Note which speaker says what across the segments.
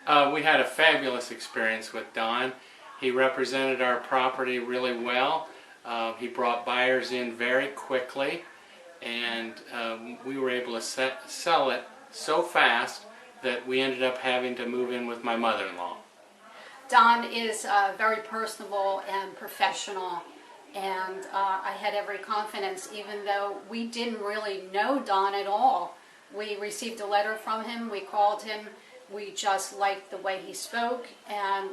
Speaker 1: We had a fabulous experience with Don. He represented our property really well. He brought buyers in very quickly, and we were able to sell it so fast that we ended up having to move in with my mother-in-law.
Speaker 2: Don is very personable and professional, and I had every confidence, even though we didn't really know Don at all. We received a letter from him, we called him, we just liked the way he spoke and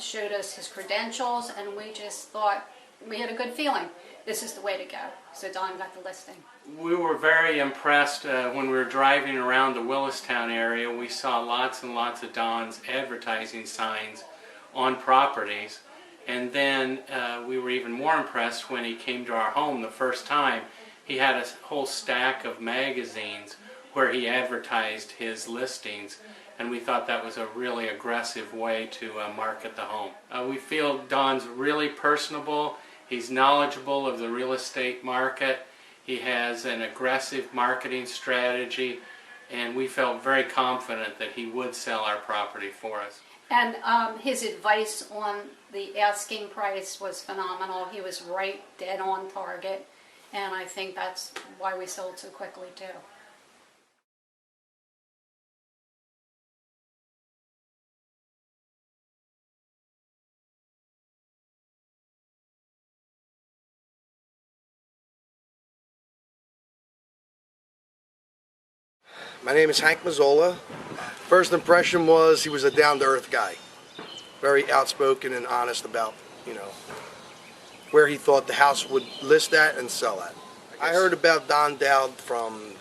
Speaker 2: showed us his credentials, and we just thought, we had a good feeling. This is the way to go. So Don got the listing.
Speaker 1: We were very impressed when we were driving around the Willistown area. We saw lots and lots of Don's advertising signs on properties. And then we were even more impressed when he came to our home the first time. He had a whole stack of magazines where he advertised his listings, and we thought that was a really aggressive way to market the home. We feel Don's really personable. He's knowledgeable of the real estate market. He has an aggressive marketing strategy, and we felt very confident that he would sell our property for us.
Speaker 2: And his advice on the asking price was phenomenal. He was right dead on target, and I think that's why we sold so quickly too.
Speaker 3: My name is Hank Mazzola. First impression was he was a down-to-earth guy. Very outspoken and honest about, where he thought the house would list at and sell at. I heard about Don Dowd from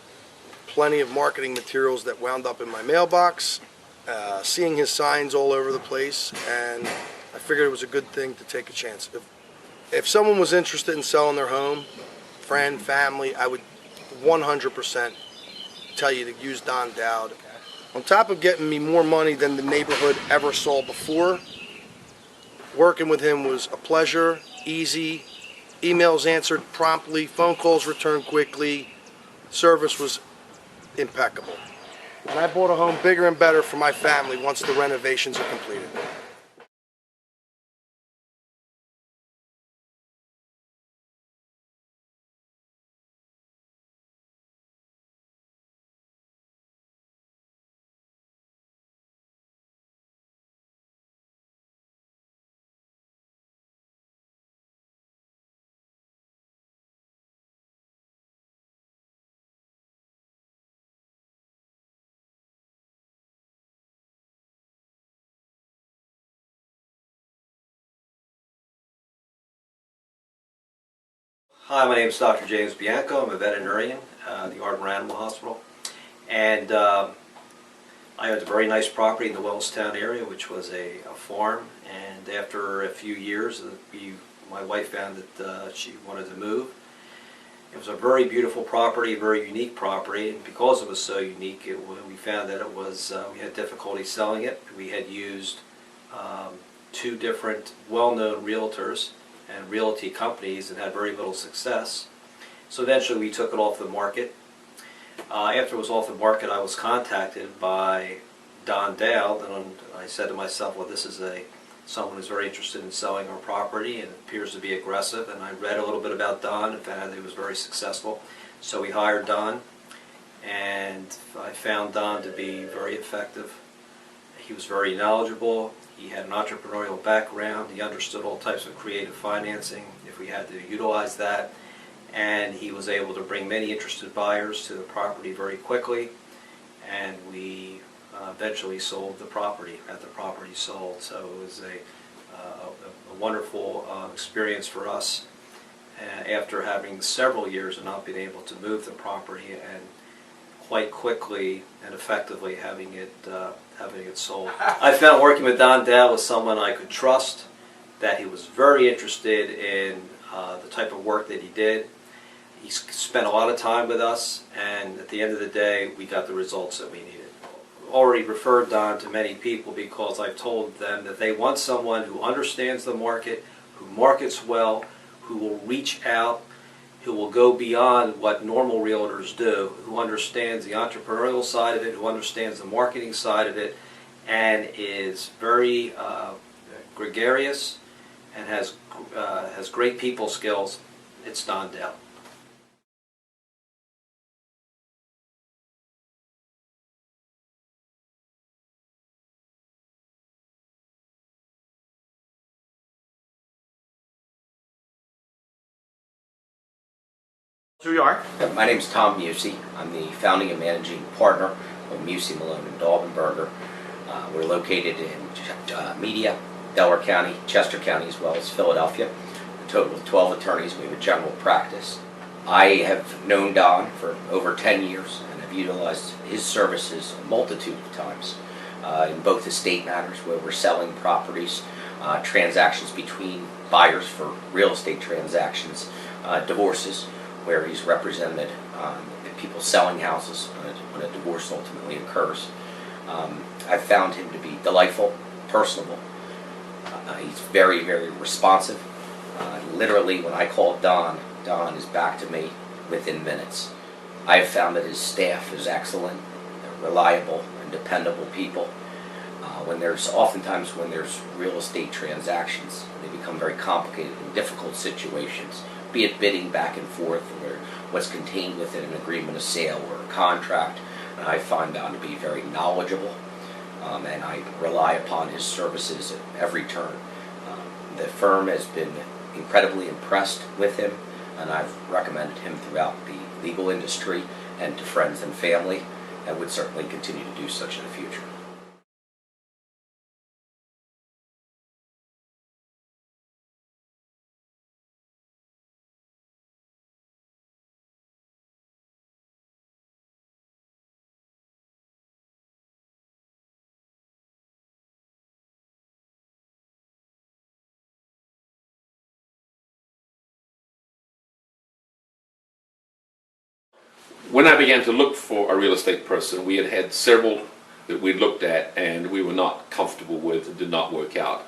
Speaker 3: plenty of marketing materials that wound up in my mailbox, seeing his signs all over the place, and I figured it was a good thing to take a chance. If someone was interested in selling their home, friend, family, I would 100% tell you to use Don Dowd. On top of getting me more money than the neighborhood ever saw before, working with him was a pleasure, easy, emails answered promptly, phone calls returned quickly, service was impeccable. And I bought a home bigger and better for my family once the renovations are completed.
Speaker 4: Hi, my name is Dr. James Bianco. I'm a veterinarian at the Ardmore Animal Hospital, and I owned a very nice property in the Willistown area, which was a farm. And after a few years, my wife found that she wanted to move. It was a very beautiful property, a very unique property, and because it was so unique, we found that we had difficulty selling it. We had used two different well-known realtors and realty companies and had very little success. So eventually we took it off the market. After it was off the market, I was contacted by Don Dowd, and I said to myself, well, this is someone who's very interested in selling our property and appears to be aggressive. And I read a little bit about Don and found that he was very successful. So we hired Don, and I found Don to be very effective. He was very knowledgeable. He had an entrepreneurial background. He understood all types of creative financing if we had to utilize that. And he was able to bring many interested buyers to the property very quickly. And we eventually sold the property, had the property sold. So it was a wonderful experience for us after having several years of not being able to move the property, and quite quickly and effectively having it sold. I found working with Don Dowd was someone I could trust, that he was very interested in the type of work that he did. He spent a lot of time with us, and at the end of the day, we got the results that we needed. Already referred Don to many people because I've told them that they want someone who understands the market, who markets well, who will reach out, who will go beyond what normal realtors do, who understands the entrepreneurial side of it, who understands the marketing side of it, and is very gregarious and has great people skills. It's Don Dowd.
Speaker 5: Who you are?
Speaker 6: My name is Tom Musey. I'm the founding and managing partner of Musey, Malone and Dahlbenberger. We're located in Media, Delaware County, Chester County, as well as Philadelphia. A total of 12 attorneys. We have a general practice. I have known Don for over 10 years and have utilized his services a multitude of times in both estate matters where we're selling properties, transactions between buyers for real estate transactions, divorces, where he's represented people selling houses when a divorce ultimately occurs. I've found him to be delightful, personable. He's very, very responsive. Literally, when I call Don is back to me within minutes. I have found that his staff is excellent, they're reliable and dependable people. Oftentimes when there's real estate transactions, they become very complicated and difficult situations, be it bidding back and forth or what's contained within an agreement of sale or a contract. And I find Don to be very knowledgeable, and I rely upon his services at every turn. The firm has been incredibly impressed with him, and I've recommended him throughout the legal industry and to friends and family, and would certainly continue to do such in the future.
Speaker 7: When I began to look for a real estate person, we had had several that we'd looked at and we were not comfortable with and did not work out.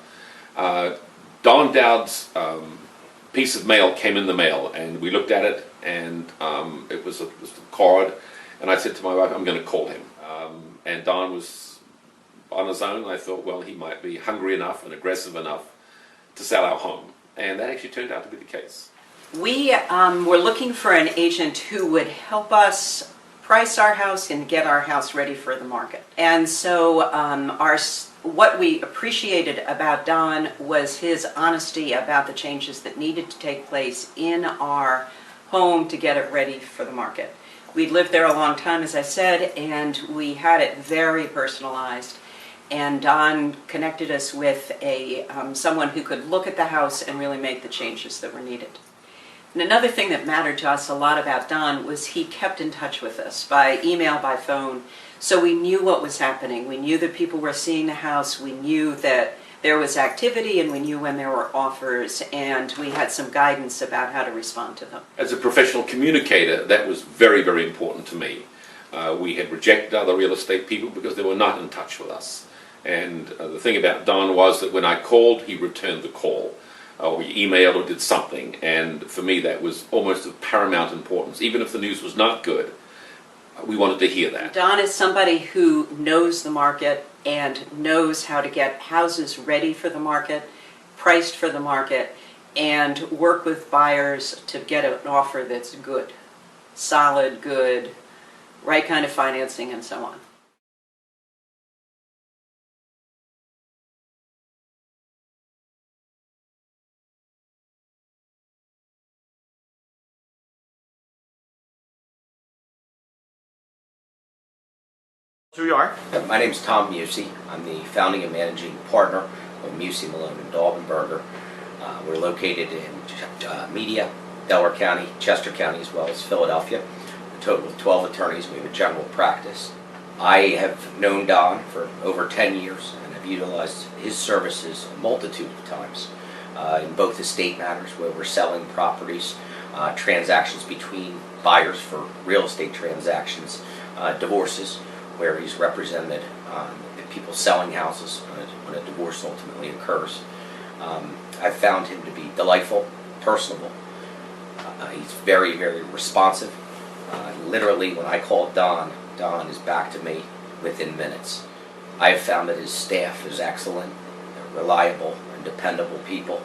Speaker 7: Don Dowd's piece of mail came in the mail and we looked at it, and it was a card, and I said to my wife, I'm going to call him. And Don was on his own. I thought, well, he might be hungry enough and aggressive enough to sell our home, and that actually turned out to be the case.
Speaker 8: We were looking for an agent who would help us price our house and get our house ready for the market. And so what we appreciated about Don was his honesty about the changes that needed to take place in our home to get it ready for the market. We'd lived there a long time, as I said, and we had it very personalized. And Don connected us with someone who could look at the house and really make the changes that were needed. And another thing that mattered to us a lot about Don was he kept in touch with us by email, by phone, so we knew what was happening. We knew that people were seeing the house, we knew that there was activity, and we knew when there were offers, and we had some guidance about how to respond to them.
Speaker 7: As a professional communicator, that was very, very important to me. We had rejected other real estate people because they were not in touch with us. And the thing about Don was that when I called, he returned the call. Or he emailed or did something, and for me that was almost of paramount importance. Even if the news was not good, we wanted to hear that.
Speaker 8: Don is somebody who knows the market and knows how to get houses ready for the market, priced for the market, and work with buyers to get an offer that's good, solid, good, right kind of financing, and so on.
Speaker 5: Who you are?
Speaker 6: My name is Tom Musey. I'm the founding and managing partner of Musey, Malone and Dahlbenberger. We're located in Media, Delaware County, Chester County, as well as Philadelphia. A total of 12 attorneys. We have a general practice. I have known Don for over 10 years and have utilized his services a multitude of times in both estate matters where we're selling properties, transactions between buyers for real estate transactions, divorces, where he's represented people selling houses when a divorce ultimately occurs. I've found him to be delightful, personable. He's very, very responsive. Literally, when I call Don is back to me within minutes. I have found that his staff is excellent, they're reliable and dependable people.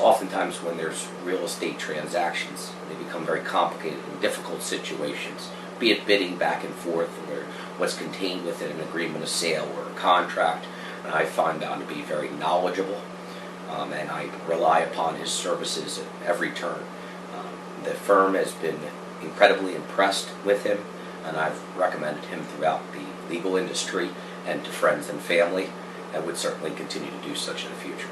Speaker 6: Oftentimes when there's real estate transactions, they become very complicated and difficult situations, be it bidding back and forth or what's contained within an agreement of sale or a contract. And I find Don to be very knowledgeable, and I rely upon his services at every turn. The firm has been incredibly impressed with him, and I've recommended him throughout the legal industry and to friends and family, and would certainly continue to do such in the future.